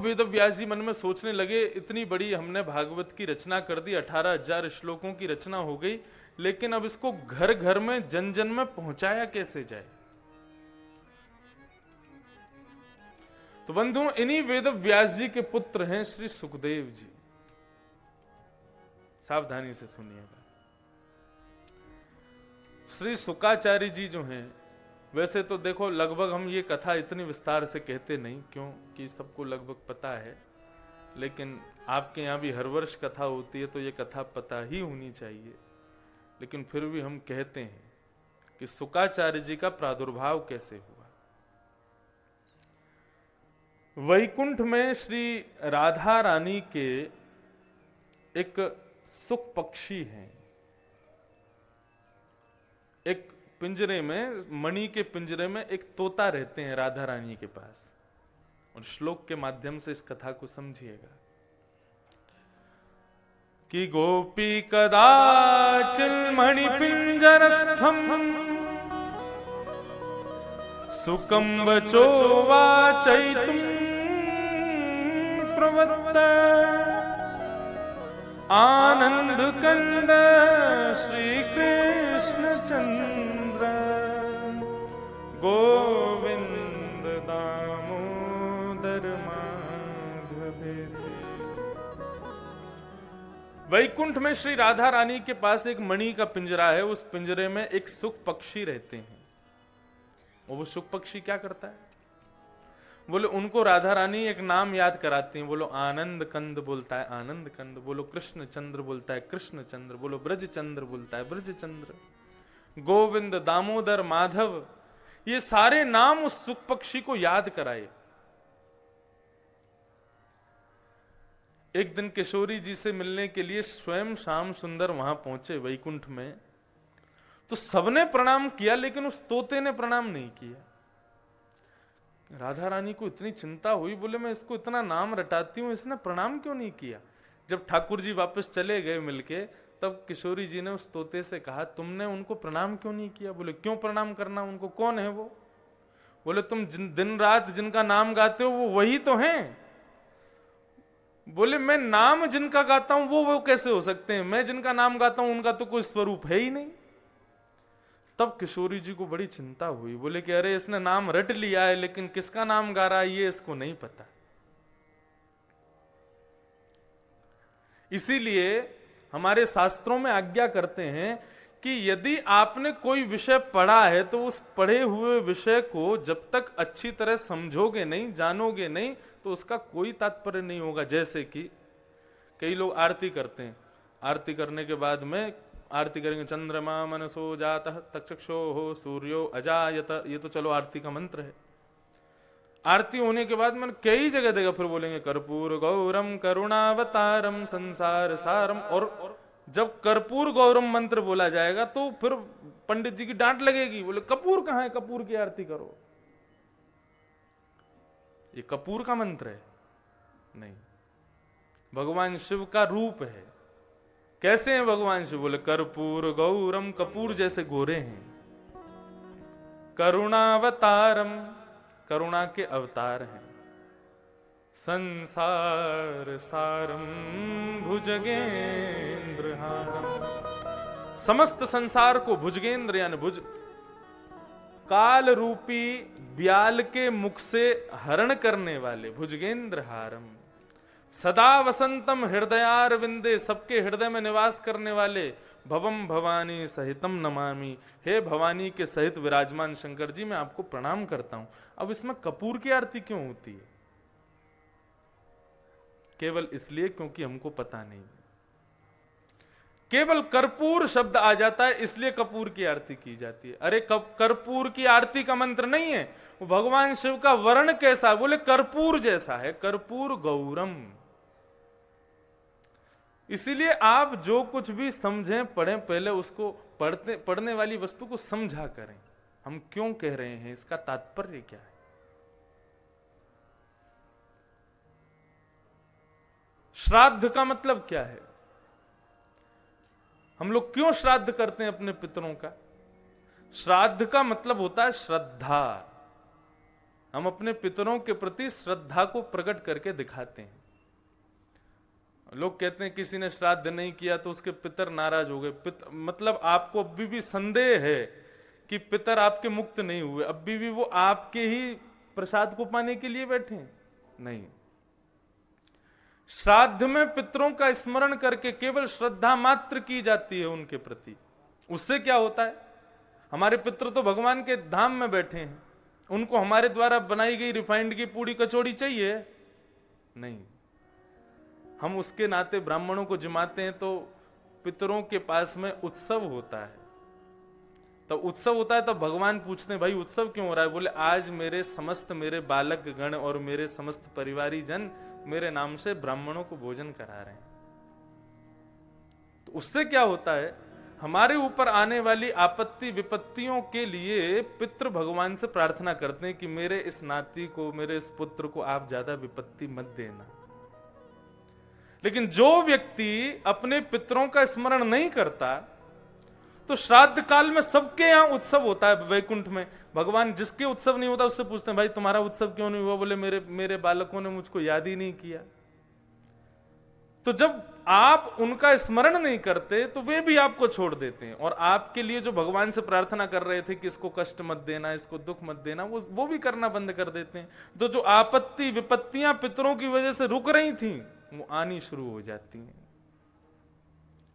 वेद व्यास जी मन में सोचने लगे, इतनी बड़ी हमने भागवत की रचना कर दी, 18,000 श्लोकों की रचना हो गई, लेकिन अब इसको घर घर में जन जन में पहुंचाया कैसे जाए। तो बंधुओं, इन्हीं वेद व्यास जी के पुत्र हैं श्री सुखदेव जी। सावधानी से सुनिएगा। श्री शुकाचार्य जी जो हैं, वैसे तो देखो लगभग हम ये कथा इतनी विस्तार से कहते नहीं, क्योंकि सबको लगभग पता है, लेकिन आपके यहाँ भी हर वर्ष कथा होती है तो ये कथा पता ही होनी चाहिए। लेकिन फिर भी हम कहते हैं कि शुकाचार्य जी का प्रादुर्भाव कैसे हुआ। वैकुंठ में श्री राधा रानी के एक सुख पक्षी हैं। एक पिंजरे में, मणि के पिंजरे में एक तोता रहते हैं राधा रानी के पास। और श्लोक के माध्यम से इस कथा को समझिएगा कि गोपी कदाचिन मणि पिंजरस्थम सुकं वचो वाचयितुं प्रवृत्त आनंद कंद श्री कृष्ण चंद्र गोविंद दामोदर माधवेति। वैकुंठ में श्री राधा रानी के पास एक मणि का पिंजरा है। उस पिंजरे में एक सुख पक्षी रहते हैं। और वो सुख पक्षी क्या करता है? बोले उनको राधा रानी एक नाम याद कराती हैं। बोलो आनंद कंद बोलता है आनंद कंद, बोलो कृष्ण चंद्र बोलता है कृष्ण चंद्र, बोलो ब्रज चंद्र बोलता है ब्रज चंद्र, गोविंद दामोदर माधव, ये सारे नाम उस सुख पक्षी को याद कराए। एक दिन किशोरी जी से मिलने के लिए स्वयं श्याम सुंदर वहां पहुंचे वैकुंठ में, तो सबने प्रणाम किया लेकिन उस तोते ने प्रणाम नहीं किया। राधा रानी को इतनी चिंता हुई, बोले मैं इसको इतना नाम रटाती हूं, इसने प्रणाम क्यों नहीं किया। जब ठाकुर जी वापस चले गए मिलके, तब किशोरी जी ने उस तोते से कहा तुमने उनको प्रणाम क्यों नहीं किया। बोले क्यों प्रणाम करना उनको, कौन है वो। बोले तुम दिन रात जिनका नाम गाते हो वो वही तो हैं। बोले मैं नाम जिनका गाता हूं वो कैसे हो सकते हैं, मैं जिनका नाम गाता हूं उनका तो कोई स्वरूप है ही नहीं। तब किशोरी जी को बड़ी चिंता हुई। बोले कि अरे इसने नाम रट लिया है लेकिन किसका नाम गा रहा है ये इसको नहीं पता। इसीलिए हमारे शास्त्रों में आज्ञा करते हैं कि यदि आपने कोई विषय पढ़ा है तो उस पढ़े हुए विषय को जब तक अच्छी तरह समझोगे नहीं, जानोगे नहीं, तो उसका कोई तात्पर्य नहीं होगा। जैसे कि कई लोग आरती करते हैं, आरती करने के बाद में आरती करेंगे चंद्रमा मनसो जातः तक्षक्षो हो सूर्यो अजायत, ये तो चलो आरती का मंत्र है। आरती होने के बाद मैंने कई जगह देखा फिर बोलेंगे कर्पूर गौरम करुणावतारम संसार सारम, और जब कर्पूर गौरम मंत्र बोला जाएगा तो फिर पंडित जी की डांट लगेगी। बोले कपूर कहां है, कपूर की आरती करो। ये कपूर का मंत्र है? नहीं, भगवान शिव का रूप है। कैसे हैं भगवान शिव? बोले कर्पूर गौरम, कपूर जैसे गोरे हैं। करुणावतारम, करुणा के अवतार हैं। संसार सारम भुजगेंद्र हारम, समस्त संसार को भुजगेंद्र यानी भुज, काल रूपी ब्याल के मुख से हरण करने वाले भुजगेंद्र हारम। सदा वसंतम हृदयार विंदे, सबके हृदय में निवास करने वाले भवम भवानी सहितम नमामि, हे भवानी के सहित विराजमान शंकर जी मैं आपको प्रणाम करता हूं। अब इसमें कपूर की आरती क्यों होती है? केवल इसलिए क्योंकि हमको पता नहीं। केवल कर्पूर शब्द आ जाता है इसलिए कपूर की आरती की जाती है। अरे कर्पूर की आरती का मंत्र नहीं है, वो भगवान शिव का वर्ण कैसा? बोले कर्पूर जैसा है, कर्पूर गौरम। इसीलिए आप जो कुछ भी समझें पढ़ें, पहले उसको पढ़ने वाली वस्तु को समझा करें। हम क्यों कह रहे हैं, इसका तात्पर्य क्या है। श्राद्ध का मतलब क्या है? हम लोग क्यों श्राद्ध करते हैं अपने पितरों का? श्राद्ध का मतलब होता है श्रद्धा। हम अपने पितरों के प्रति श्रद्धा को प्रकट करके दिखाते हैं। लोग कहते हैं किसी ने श्राद्ध नहीं किया तो उसके पितर नाराज हो गए। मतलब आपको अभी भी संदेह है कि पितर आपके मुक्त नहीं हुए, अभी भी वो आपके ही प्रसाद को पाने के लिए बैठे हैं? नहीं। श्राद्ध में पितरों का स्मरण करके केवल श्रद्धा मात्र की जाती है उनके प्रति। उससे क्या होता है? हमारे पितर तो भगवान के धाम में बैठे हैं, उनको हमारे द्वारा बनाई गई रिफाइंड की पूड़ी कचौड़ी चाहिए? नहीं। हम उसके नाते ब्राह्मणों को जिमाते हैं तो पितरों के पास में उत्सव होता है। तो उत्सव होता है तो भगवान पूछते हैं भाई उत्सव क्यों हो रहा है? बोले आज मेरे बालक गण और मेरे समस्त परिवारी जन मेरे नाम से ब्राह्मणों को भोजन करा रहे हैं। तो उससे क्या होता है? हमारे ऊपर आने वाली आपत्ति विपत्तियों के लिए पितृ भगवान से प्रार्थना करते हैं कि मेरे इस नाती को, मेरे इस पुत्र को आप ज्यादा विपत्ति मत देना। लेकिन जो व्यक्ति अपने पितरों का स्मरण नहीं करता, तो श्राद्ध काल में सबके यहां उत्सव होता है वैकुंठ में। भगवान जिसके उत्सव नहीं होता उससे पूछते हैं भाई तुम्हारा उत्सव क्यों नहीं हुआ? बोले मेरे बालकों ने मुझको याद ही नहीं किया। तो जब आप उनका स्मरण नहीं करते तो वे भी आपको छोड़ देते हैं, और आपके लिए जो भगवान से प्रार्थना कर रहे थे कि इसको कष्ट मत देना, इसको दुख मत देना, वो भी करना बंद कर देते हैं। तो जो आपत्ति विपत्तियां पितरों की वजह से रुक रही थी वो आनी शुरू हो जाती हैं।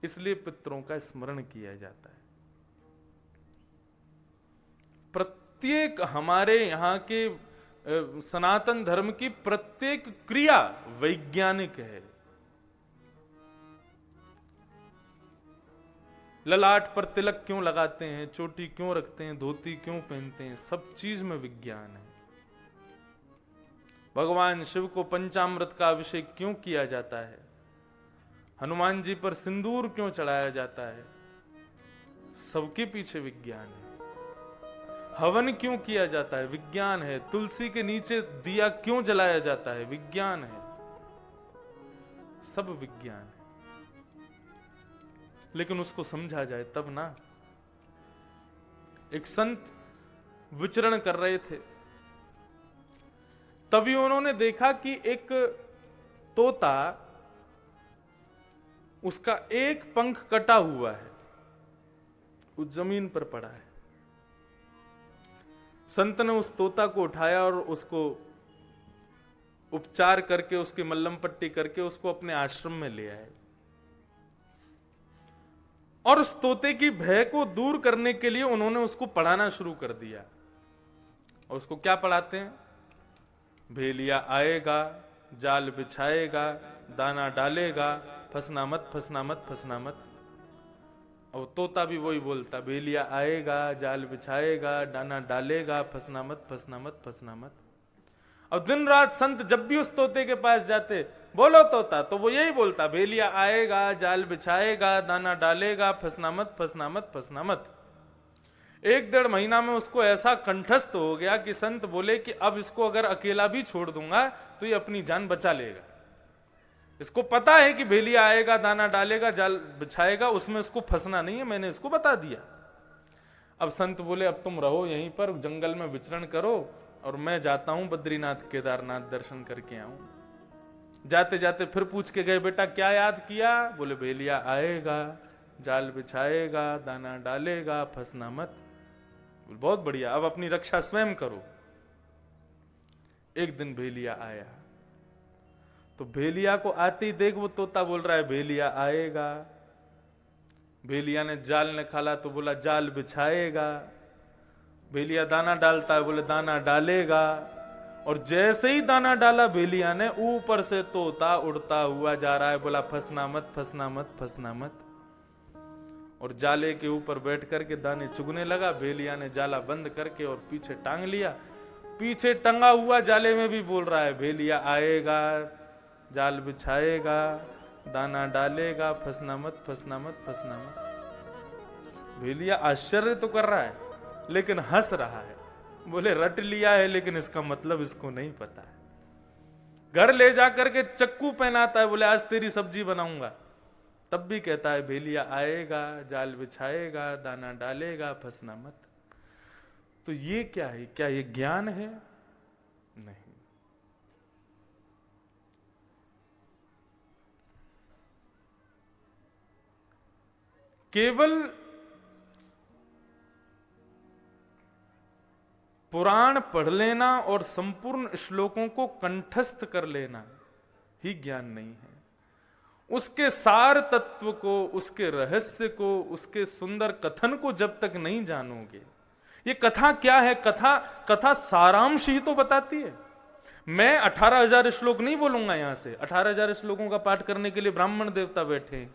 इसलिए पितरों का स्मरण किया जाता है। प्रत्येक हमारे यहां के सनातन धर्म की प्रत्येक क्रिया वैज्ञानिक है। ललाट पर तिलक क्यों लगाते हैं, चोटी क्यों रखते हैं, धोती क्यों पहनते हैं, सब चीज में विज्ञान है। भगवान शिव को पंचामृत का अभिषेक क्यों किया जाता है, हनुमान जी पर सिंदूर क्यों चढ़ाया जाता है, सबके पीछे विज्ञान है। हवन क्यों किया जाता है, विज्ञान है। तुलसी के नीचे दिया क्यों जलाया जाता है, विज्ञान है। सब विज्ञान है, लेकिन उसको समझा जाए तब ना। एक संत विचरण कर रहे थे, तभी उन्होंने देखा कि एक तोता, उसका एक पंख कटा हुआ है, उस जमीन पर पड़ा है। संत ने उस तोता को उठाया और उसको उपचार करके, उसकी मल्लम पट्टी करके उसको अपने आश्रम में ले आए, और उस तोते की भय को दूर करने के लिए उन्होंने उसको पढ़ाना शुरू कर दिया। और उसको क्या पढ़ाते हैं? भेलिया आएगा, जाल बिछाएगा, दाना डालेगा, फंसना मत, फंसना मत, फंसना मत। और तोता भी वही बोलता, भेलिया आएगा, जाल बिछाएगा, दाना डालेगा, फंसना मत, फंसना मत, फंसना मत। और दिन रात संत जब भी उस तोते के पास जाते, बोलो तोता, तो वो यही बोलता, भेलिया आएगा, जाल बिछाएगा, दाना डालेगा, फंसना मत, फंसना मत, फंसना मत। 1-1.5 महीना में उसको ऐसा कंठस्थ हो गया कि संत बोले कि अब इसको अगर अकेला भी छोड़ दूंगा तो ये अपनी जान बचा लेगा। इसको पता है कि भेलिया आएगा, दाना डालेगा, जाल बिछाएगा, उसमें इसको फंसना नहीं है, मैंने इसको बता दिया। अब संत बोले अब तुम रहो यहीं पर, जंगल में विचरण करो, और मैं जाता हूं बद्रीनाथ केदारनाथ दर्शन करके आऊं। जाते जाते फिर पूछ के गए, बेटा क्या याद किया? बोले भेलिया आएगा, जाल बिछाएगा, दाना डालेगा, फंसना मत। बहुत बढ़िया, अब अपनी रक्षा स्वयं करो। एक दिन भेलिया आया, तो भेलिया को आते ही देख वो तोता बोल रहा है भेलिया आएगा। भेलिया ने जाल निकाला तो बोला जाल बिछाएगा। भेलिया दाना डालता है, बोले दाना डालेगा। और जैसे ही दाना डाला भेलिया ने, ऊपर से तोता उड़ता हुआ जा रहा है, बोला फंसना मत, फंसना मत, फंसना मत। और जाले के ऊपर बैठ करके दाने चुगने लगा। भेलिया ने जाला बंद करके और पीछे टांग लिया। पीछे टंगा हुआ जाले में भी बोल रहा है भेलिया आएगा, जाल बिछाएगा, दाना डालेगा, फंसना मत, फंसना मत, फंसना मत। भेलिया आश्चर्य तो कर रहा है लेकिन हंस रहा है। बोले रट लिया है लेकिन इसका मतलब इसको नहीं पता है। घर ले जाकर के चक्कू पहनाता है, बोले आज तेरी सब्जी बनाऊंगा, तब भी कहता है भेलिया आएगा, जाल बिछाएगा, दाना डालेगा, फंसना मत। तो ये क्या है? क्या ये ज्ञान है? नहीं। केवल पुराण पढ़ लेना और संपूर्ण श्लोकों को कंठस्थ कर लेना ही ज्ञान नहीं है। उसके सार तत्व को, उसके रहस्य को, उसके सुंदर कथन को जब तक नहीं जानोगे, ये कथा क्या है, कथा सारांश ही तो बताती है। मैं 18,000 श्लोक नहीं बोलूंगा यहां से, 18,000 श्लोकों का पाठ करने के लिए ब्राह्मण देवता बैठे हैं।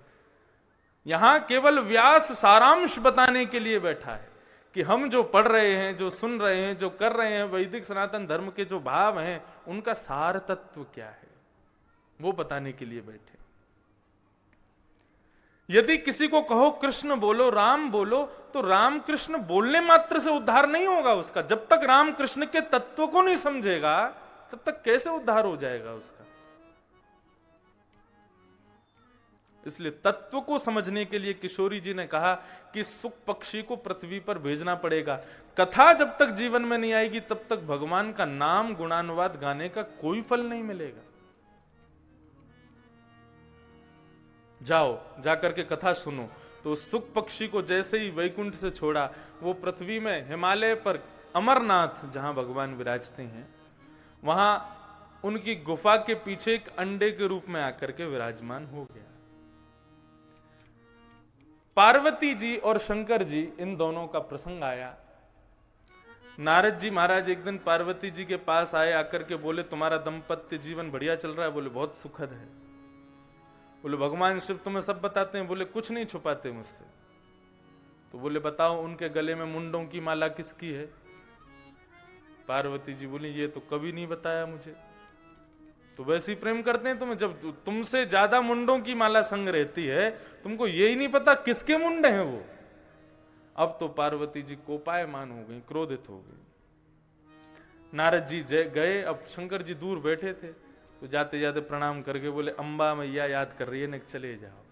यहां केवल व्यास सारांश बताने के लिए बैठा है कि हम जो पढ़ रहे हैं, जो सुन रहे हैं, जो कर रहे हैं, वैदिक सनातन धर्म के जो भाव हैं, उनका सार तत्व क्या है, वो बताने के लिए बैठे। यदि किसी को कहो कृष्ण बोलो, राम बोलो, तो राम कृष्ण बोलने मात्र से उद्धार नहीं होगा उसका। जब तक राम कृष्ण के तत्व को नहीं समझेगा, तब तक कैसे उद्धार हो जाएगा उसका। इसलिए तत्व को समझने के लिए किशोरी जी ने कहा कि सुख पक्षी को पृथ्वी पर भेजना पड़ेगा। कथा जब तक जीवन में नहीं आएगी, तब तक भगवान का नाम गुणानुवाद गाने का कोई फल नहीं मिलेगा। जाओ, जाकर के कथा सुनो। तो सुख पक्षी को जैसे ही वैकुंठ से छोड़ा, वो पृथ्वी में हिमालय पर अमरनाथ जहां भगवान विराजते हैं, वहां उनकी गुफा के पीछे एक अंडे के रूप में आकर के विराजमान हो गया। पार्वती जी और शंकर जी, इन दोनों का प्रसंग आया। नारद जी महाराज एक दिन पार्वती जी के पास आए, आकर के बोले तुम्हारा दाम्पत्य जीवन बढ़िया चल रहा है? बोले बहुत सुखद है। बोले भगवान शिव तुम्हें सब बताते हैं? बोले कुछ नहीं छुपाते मुझसे। तो बोले बताओ उनके गले में मुंडों की माला किसकी है? पार्वती जी बोली ये तो कभी नहीं बताया मुझे। तो वैसे ही प्रेम करते हैं तुम्हें, जब तुमसे ज्यादा मुंडों की माला संग रहती है, तुमको यही नहीं पता किसके मुंडे हैं वो। अब तो पार्वती जी कोपायमान हो गई, क्रोधित हो गई। नारद जी गए, अब शंकर जी दूर बैठे थे, तो जाते जाते प्रणाम करके बोले अम्बा मैया याद कर रही है, न चले जाओ।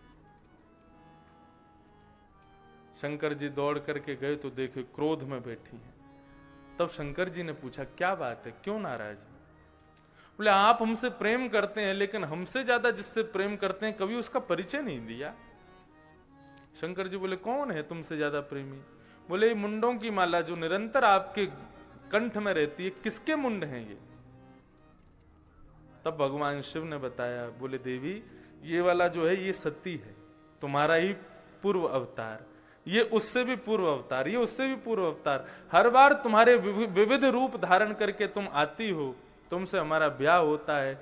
शंकर जी दौड़ करके गए तो देखे क्रोध में बैठी है। तब शंकर जी ने पूछा क्या बात है, क्यों नाराज हो? बोले आप हमसे प्रेम करते हैं, लेकिन हमसे ज्यादा जिससे प्रेम करते हैं कभी उसका परिचय नहीं दिया। शंकर जी बोले कौन है तुमसे ज्यादा प्रेमी? बोले मुंडों की माला जो निरंतर आपके कंठ में रहती है, किसके मुंड हैं ये? तब भगवान शिव ने बताया, बोले देवी ये वाला जो है ये सती है, तुम्हारा ही पूर्व अवतार, ये उससे भी पूर्व अवतार, ये उससे भी पूर्व अवतार। हर बार तुम्हारे विविध रूप धारण करके तुम आती हो, तुमसे हमारा ब्याह होता है,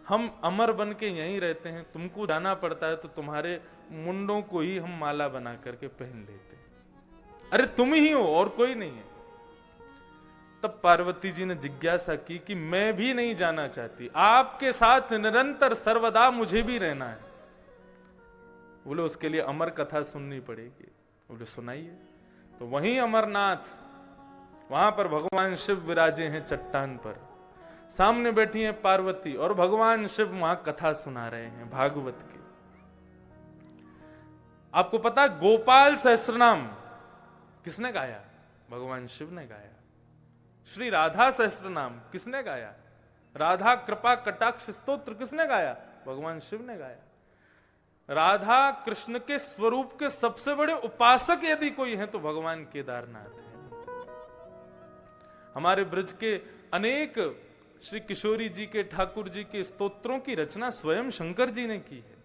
हम अमर बन के यहीं रहते हैं, तुमको जाना पड़ता है तो तुम्हारे मुंडों को ही हम माला बना करके पहन लेते हैं। अरे तुम ही हो और कोई नहीं है। तब पार्वती जी ने जिज्ञासा की कि मैं भी नहीं जाना चाहती, आपके साथ निरंतर सर्वदा मुझे भी रहना है। बोले उसके लिए अमर कथा सुननी पड़ेगी। बोले सुनाइए। तो वहीं अमरनाथ, वहां पर भगवान शिव विराजे हैं चट्टान पर, सामने बैठी हैं पार्वती और भगवान शिव वहां कथा सुना रहे हैं भागवत की। आपको पता गोपाल सहस्त्रनाम किसने गाया? भगवान शिव ने गाया। श्री राधा सहस्त्रनाम किसने गाया? राधा कृपा कटाक्ष स्तोत्र किसने गाया? भगवान शिव ने गाया। राधा कृष्ण के स्वरूप के सबसे बड़े उपासक यदि कोई है तो भगवान केदारनाथ है। हमारे ब्रज के अनेक श्री किशोरी जी के, ठाकुर जी के स्तोत्रों की रचना स्वयं शंकर जी ने की है।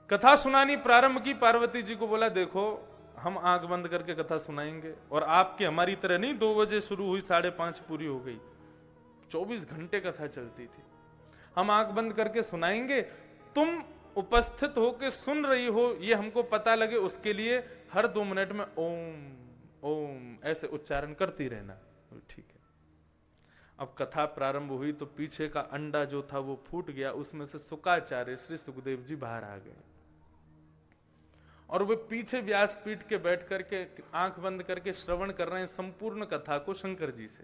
कथा सुनानी प्रारंभ की, पार्वती जी को बोला देखो हम आंख बंद करके कथा सुनाएंगे, और आपकी हमारी तरह नहीं 2 बजे शुरू हुई 5:30 पूरी हो गई, 24 घंटे कथा चलती थी। हम आंख बंद करके सुनाएंगे, तुम उपस्थित होके सुन रही हो ये हमको पता लगे, उसके लिए हर 2 मिनट में ओम ओम ऐसे उच्चारण करती रहना। ठीक है। अब कथा प्रारंभ हुई तो पीछे का अंडा जो था वो फूट गया, उसमें से शुकाचार्य श्री सुखदेव जी बाहर आ गए और वे पीछे व्यासपीठ के बैठ करके आंख बंद करके श्रवण कर रहे हैं संपूर्ण कथा को शंकर जी से।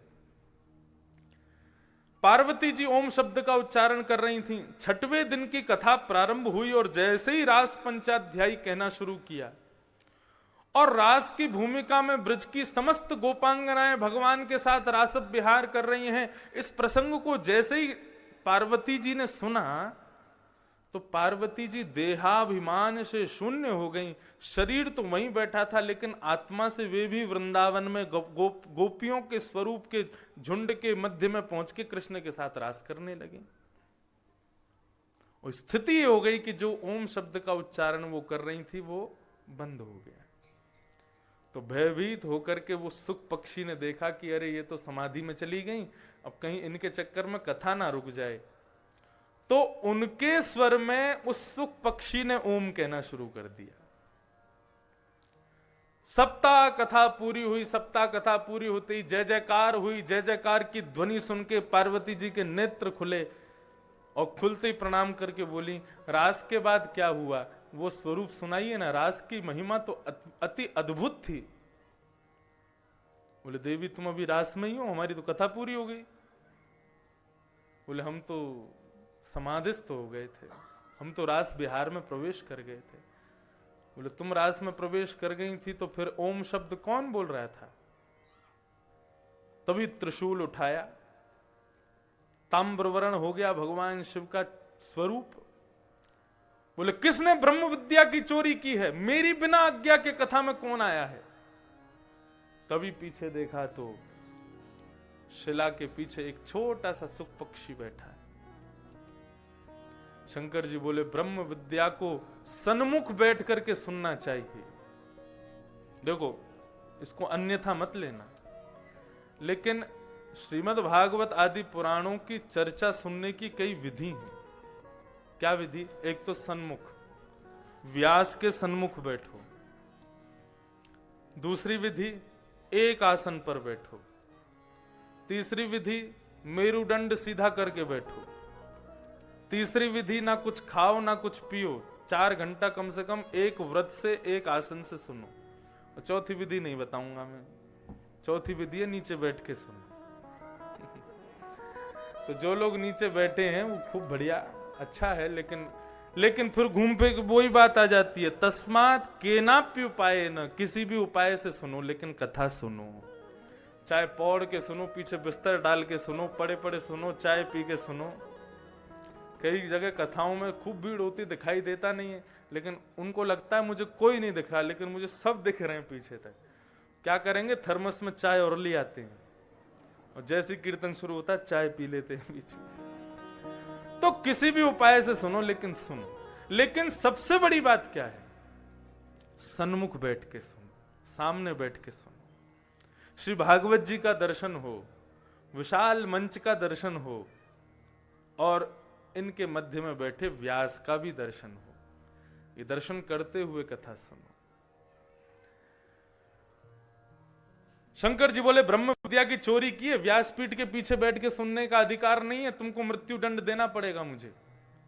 पार्वती जी ओम शब्द का उच्चारण कर रही थीं। 6वें दिन की कथा प्रारंभ हुई और जैसे ही रास पंचाध्यायी कहना शुरू किया और रास की भूमिका में ब्रज की समस्त गोपांगनाएं भगवान के साथ रास विहार कर रही हैं। इस प्रसंग को जैसे ही पार्वती जी ने सुना तो पार्वती जी देहाभिमान से शून्य हो गई। शरीर तो वहीं बैठा था, लेकिन आत्मा से वे भी वृंदावन में गोपियों के स्वरूप के झुंड के मध्य में पहुंच के कृष्ण के साथ रास करने लगी। और स्थिति ये हो गई कि जो ओम शब्द का उच्चारण वो कर रही थी वो बंद हो गया। तो भयभीत होकर के वो सुख पक्षी ने देखा कि अरे ये तो समाधि में चली गई, अब कहीं इनके चक्कर में कथा ना रुक जाए। तो उनके स्वर में उस सुख पक्षी ने ओम कहना शुरू कर दिया। सप्ताह कथा पूरी हुई। सप्ताह कथा पूरी होते ही जय जयकार हुई। जय जयकार की ध्वनि सुन के पार्वती जी के नेत्र खुले और खुलते ही प्रणाम करके बोली, रास के बाद क्या हुआ वो स्वरूप सुनाइए ना। रास की महिमा तो अति अद्भुत थी। बोले देवी तुम अभी रास में ही हो, हमारी तो कथा पूरी हो गई। बोले हम तो समाधिस्थ हो गए थे, हम तो रास बिहार में प्रवेश कर गए थे। बोले तुम रास में प्रवेश कर गई थी तो फिर ओम शब्द कौन बोल रहा था? तभी त्रिशूल उठाया, ताम्रवर्ण हो गया भगवान शिव का स्वरूप। बोले किसने ब्रह्म विद्या की चोरी की है? मेरी बिना आज्ञा के कथा में कौन आया है? तभी पीछे देखा तो शिला के पीछे एक छोटा सा सुख पक्षी बैठा है। शंकर जी बोले ब्रह्म विद्या को सन्मुख बैठ करके सुनना चाहिए। देखो इसको अन्यथा मत लेना, लेकिन श्रीमद् भागवत आदि पुराणों की चर्चा सुनने की कई विधि हैं। क्या विधि? एक तो सन्मुख, व्यास के सन्मुख बैठो। दूसरी विधि एक आसन पर बैठो। तीसरी विधि मेरुदंड सीधा करके बैठो। तीसरी विधि ना कुछ खाओ ना कुछ पियो, 4 घंटा कम से कम एक व्रत से एक आसन से सुनो। और चौथी विधि नहीं बताऊंगा मैं, चौथी विधि है नीचे बैठ के सुनो। तो जो लोग नीचे बैठे हैं वो खूब बढ़िया अच्छा है, लेकिन फिर घूम फिर वही बात आ जाती है, तस्मात केनाप्य उपाय न, किसी भी उपाय से सुनो लेकिन कथा सुनो। चाहे पौड़ के सुनो, पीछे बिस्तर डाल के सुनो, पड़े पड़े सुनो, चाय पी के सुनो। कई जगह कथाओं में खूब भीड़ होती दिखाई देता नहीं है, लेकिन उनको लगता है मुझे कोई नहीं दिख रहा, लेकिन मुझे सब दिख रहे हैं पीछे तक। क्या करेंगे? थर्मस में चाय और ले आते हैं और जैसे कीर्तन शुरू होता है चाय पी लेते हैं बीच में। तो किसी भी उपाय से सुनो लेकिन सुनो। लेकिन सबसे बड़ी बात क्या है? सन्मुख बैठ के सुनो, सामने बैठ के सुनो। श्री भागवत जी का दर्शन हो, विशाल मंच का दर्शन हो, और इनके मध्य में बैठे व्यास का भी दर्शन हो। ये दर्शन करते हुए कथा सुनो। शंकर जी बोले ब्रह्म विद्या की चोरी की है, व्यासपीठ के पीछे बैठ के सुनने का अधिकार नहीं है, तुमको मृत्यु दंड देना पड़ेगा मुझे।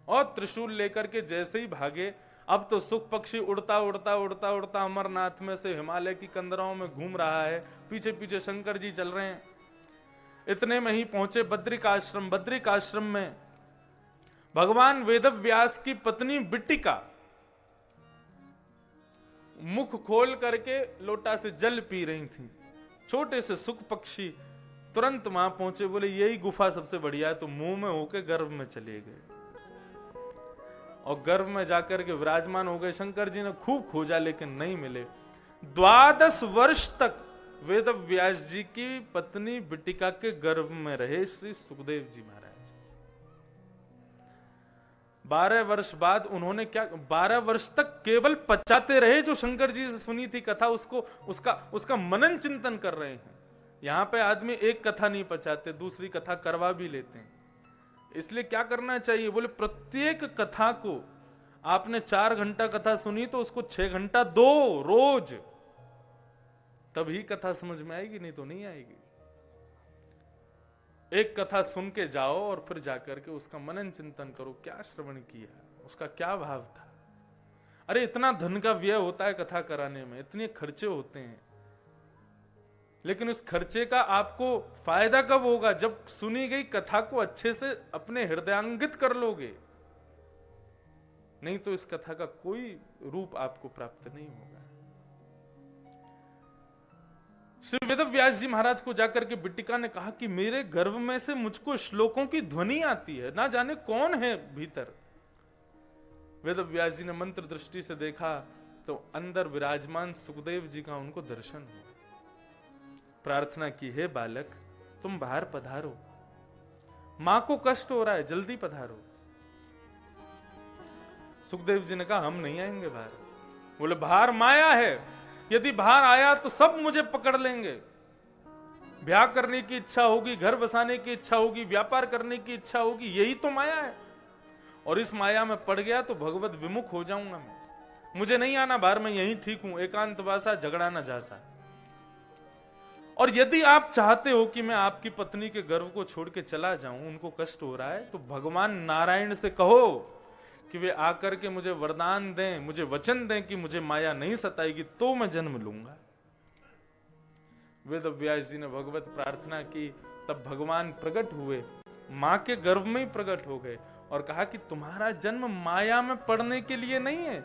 और त्रिशूल लेकर के जैसे ही भागे, अब तो सुख पक्षी उड़ता उड़ता उड़ता उड़ता अमरनाथ में से हिमालय की कंदराओं में घूम रहा है, पीछे पीछे शंकर जी चल रहे हैं। इतने में ही पहुंचे बद्रिकाश्रम। बद्रिकाश्रम में भगवान वेदव्यास की पत्नी बिट्टिका मुख खोल करके लोटा से जल पी रही थी। छोटे से सुख पक्षी तुरंत वहां पहुंचे, बोले यही गुफा सबसे बढ़िया है, तो मुंह में होके गर्भ में चले गए और गर्भ में जाकर के विराजमान हो गए। शंकर जी ने खूब खोजा लेकिन नहीं मिले। 12 वर्ष तक वेदव्यास जी की पत्नी बिट्टिका के गर्भ में रहे श्री सुखदेव जी महाराज। 12 वर्ष बाद उन्होंने क्या, 12 वर्ष तक केवल पचाते रहे जो शंकर जी से सुनी थी कथा, उसका मनन चिंतन कर रहे हैं। यहां पे आदमी एक कथा नहीं पचाते, दूसरी कथा करवा भी लेते हैं। इसलिए क्या करना चाहिए? बोले प्रत्येक कथा को आपने 4 घंटा कथा सुनी तो उसको 6 घंटा दो रोज, तभी कथा समझ में आएगी, नहीं तो नहीं आएगी। एक कथा सुन के जाओ और फिर जाकर के उसका मनन चिंतन करो, क्या श्रवण किया, उसका क्या भाव था। अरे इतना धन का व्यय होता है कथा कराने में, इतने खर्चे होते हैं, लेकिन उस खर्चे का आपको फायदा कब होगा? जब सुनी गई कथा को अच्छे से अपने हृदयांगित कर लोगे, नहीं तो इस कथा का कोई रूप आपको प्राप्त नहीं होगा। श्री वेदव्यास जी महाराज को जाकर के बिट्टिका ने कहा कि मेरे गर्भ में से मुझको श्लोकों की ध्वनि आती है, ना जाने कौन है भीतर। वेदव्यास जी ने मंत्र दृष्टि से देखा तो अंदर विराजमान सुखदेव जी का उनको दर्शन हुआ। प्रार्थना की, हे बालक तुम बाहर पधारो, मां को कष्ट हो रहा है, जल्दी पधारो। सुखदेव जी ने कहा हम नहीं आएंगे बाहर। बोले बाहर माया है, यदि बाहर आया तो सब मुझे पकड़ लेंगे। ब्याह करने की इच्छा होगी, घर बसाने की इच्छा होगी, व्यापार करने की इच्छा होगी, यही तो माया है। और इस माया में पड़ गया तो भगवत विमुख हो जाऊंगा मैं। मुझे नहीं आना बाहर, मैं यहीं ठीक हूं, एकांतवासा झगड़ा न जासा। और यदि आप चाहते हो कि मैं आपकी पत्नी के गर्भ को छोड़ के चला जाऊं, उनको कष्ट हो रहा है, तो भगवान नारायण से कहो कि वे आकर के मुझे वरदान दें, मुझे वचन दें कि मुझे माया नहीं सताएगी, तो मैं जन्म लूंगा। वेदव्यास जी ने भगवत प्रार्थना की, तब भगवान प्रकट हुए, मां के गर्भ में ही प्रकट हो गए और कहा कि तुम्हारा जन्म माया में पड़ने के लिए नहीं है,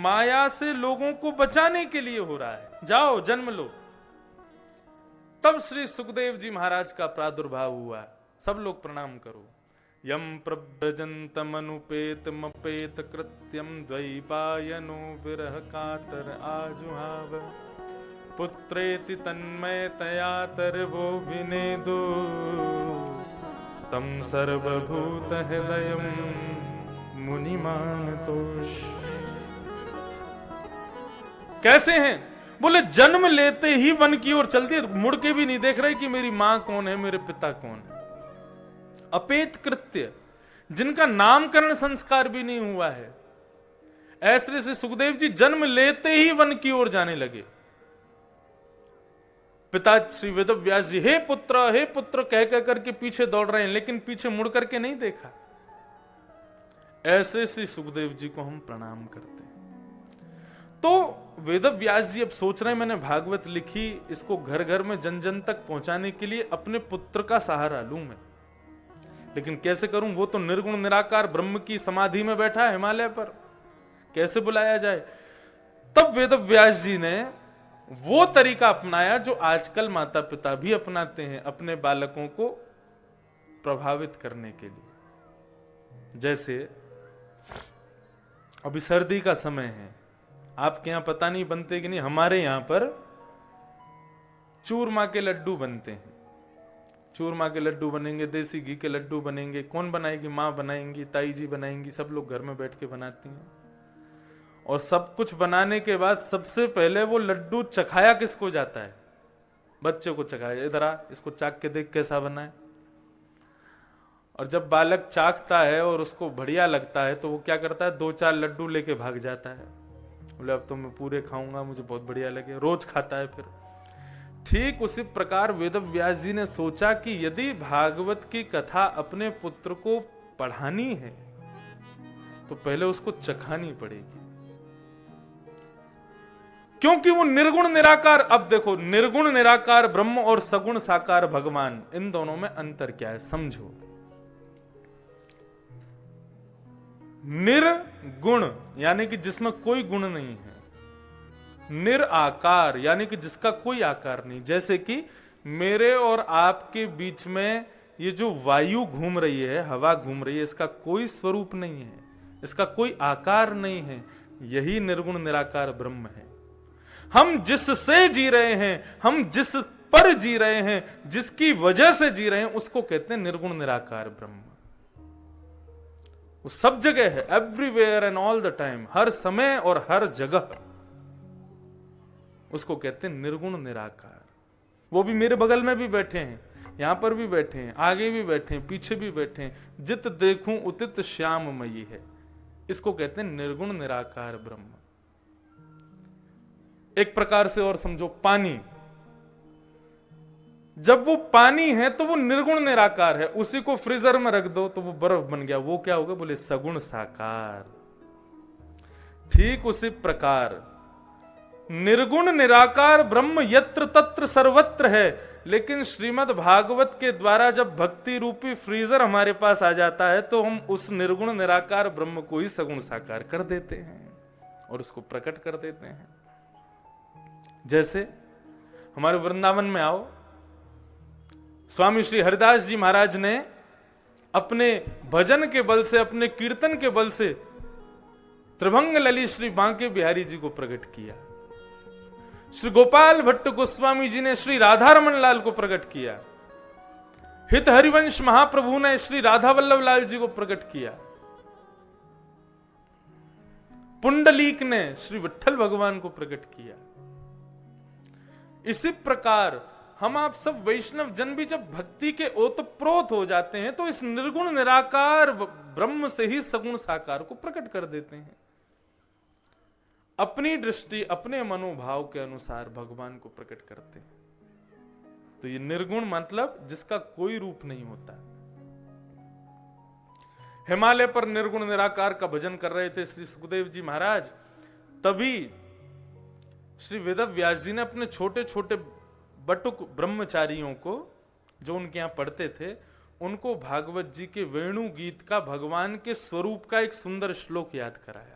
माया से लोगों को बचाने के लिए हो रहा है, जाओ जन्म लो। तब श्री सुखदेव जी महाराज का प्रादुर्भाव हुआ। सब लोग प्रणाम करो। यम प्रव्रजन्तमनुपेत मपेत कृत्यम द्वैपायनो विरह कातर आजुहाव पुत्रेति तन्मयतया तरवो विनेदो तम सर्वभूत हृदयम मुनिमानतोष। कैसे हैं? बोले जन्म लेते ही वन की ओर चल दिए, मुड़ के भी नहीं देख रहे कि मेरी मां कौन है, मेरे पिता कौन है। अपेत कृत्य, जिनका नामकरण संस्कार भी नहीं हुआ है, ऐसे से सुखदेव जी जन्म लेते ही वन की ओर जाने लगे। पिता श्री वेदव्यास जी हे पुत्र कह करके पीछे दौड़ रहे हैं, लेकिन पीछे मुड़ करके नहीं देखा। ऐसे श्री सुखदेव जी को हम प्रणाम करते हैं। तो वेदव्यास जी अब सोच रहे हैं मैंने भागवत लिखी, इसको घर घर में जन जन तक पहुंचाने के लिए अपने पुत्र का सहारा लूं मैं, लेकिन कैसे करूं? वो तो निर्गुण निराकार ब्रह्म की समाधि में बैठा है हिमालय पर, कैसे बुलाया जाए? तब वेदव्यास जी ने वो तरीका अपनाया जो आजकल माता पिता भी अपनाते हैं अपने बालकों को प्रभावित करने के लिए। जैसे अभी सर्दी का समय है, आपके यहां पता नहीं बनते कि नहीं, हमारे यहां पर चूरमा के लड्डू बनते हैं। चूरमा के लड्डू बनेंगे, देसी घी के लड्डू बनेंगे। कौन बनाएगी? माँ बनाएंगी, ताई जी बनाएंगी, सब लोग घर में बैठ के बनाती हैं। और सब कुछ बनाने के बाद सबसे पहले वो लड्डू चखाया किसको जाता है? बच्चे को चखाया, इधर आ, इसको चाक के देख कैसा बना है। और जब बालक चाखता है और उसको बढ़िया लगता है तो वो क्या करता है? 2-4 लड्डू लेके भाग जाता है, बोले अब तो मैं पूरे खाऊंगा, मुझे बहुत बढ़िया लगे, रोज खाता है फिर। ठीक उसी प्रकार वेदव्यास जी ने सोचा कि यदि भागवत की कथा अपने पुत्र को पढ़ानी है तो पहले उसको चखानी पड़ेगी, क्योंकि वो निर्गुण निराकार। अब देखो, निर्गुण निराकार ब्रह्म और सगुण साकार भगवान, इन दोनों में अंतर क्या है समझो। निर्गुण यानी कि जिसमें कोई गुण नहीं है, निराकार यानी कि जिसका कोई आकार नहीं। जैसे कि मेरे और आपके बीच में ये जो वायु घूम रही है, हवा घूम रही है, इसका कोई स्वरूप नहीं है, इसका कोई आकार नहीं है। यही निर्गुण निराकार ब्रह्म है। हम जिससे जी रहे हैं, हम जिस पर जी रहे हैं, जिसकी वजह से जी रहे हैं, उसको कहते हैं निर्गुण निराकार ब्रह्म। वो सब जगह है, everywhere and all the time, हर समय और हर जगह, उसको कहते हैं निर्गुण निराकार। वो भी मेरे बगल में भी बैठे हैं, यहां पर भी बैठे हैं, आगे भी बैठे हैं, पीछे भी बैठे हैं। जित देखूं उतित श्याममयी है, इसको कहते हैं निर्गुण निराकार ब्रह्म। एक प्रकार से और समझो, पानी, जब वो पानी है तो वो निर्गुण निराकार है, उसी को फ्रीजर में रख दो तो वो बर्फ बन गया, वो क्या होगा? बोले सगुण साकार। ठीक उसी प्रकार निर्गुण निराकार ब्रह्म यत्र तत्र सर्वत्र है, लेकिन श्रीमद् भागवत के द्वारा जब भक्ति रूपी फ्रीजर हमारे पास आ जाता है तो हम उस निर्गुण निराकार ब्रह्म को ही सगुण साकार कर देते हैं और उसको प्रकट कर देते हैं। जैसे हमारे वृंदावन में आओ। स्वामी श्री हरिदास जी महाराज ने अपने भजन के बल से, अपने कीर्तन के बल से त्रिभंग ललित श्री बांके बिहारी जी को प्रकट किया। श्री गोपाल भट्ट गोस्वामी जी ने श्री राधा रमन लाल को प्रकट किया। हित हरिवंश महाप्रभु ने श्री राधा वल्लभ लाल जी को प्रकट किया। पुंडलीक ने श्री विट्ठल भगवान को प्रकट किया। इसी प्रकार हम आप सब वैष्णव जन भी जब भक्ति के ओतप्रोत हो जाते हैं तो इस निर्गुण निराकार ब्रह्म से ही सगुण साकार को प्रकट कर देते हैं। अपनी दृष्टि, अपने मनोभाव के अनुसार भगवान को प्रकट करते हैं। तो ये निर्गुण मतलब जिसका कोई रूप नहीं होता। हिमालय पर निर्गुण निराकार का भजन कर रहे थे श्री सुखदेव जी महाराज, तभी श्री वेदव्यास जी ने अपने छोटे छोटे बटुक ब्रह्मचारियों को, जो उनके यहां पढ़ते थे, उनको भागवत जी के वेणु गीत का, भगवान के स्वरूप का एक सुंदर श्लोक याद कराया।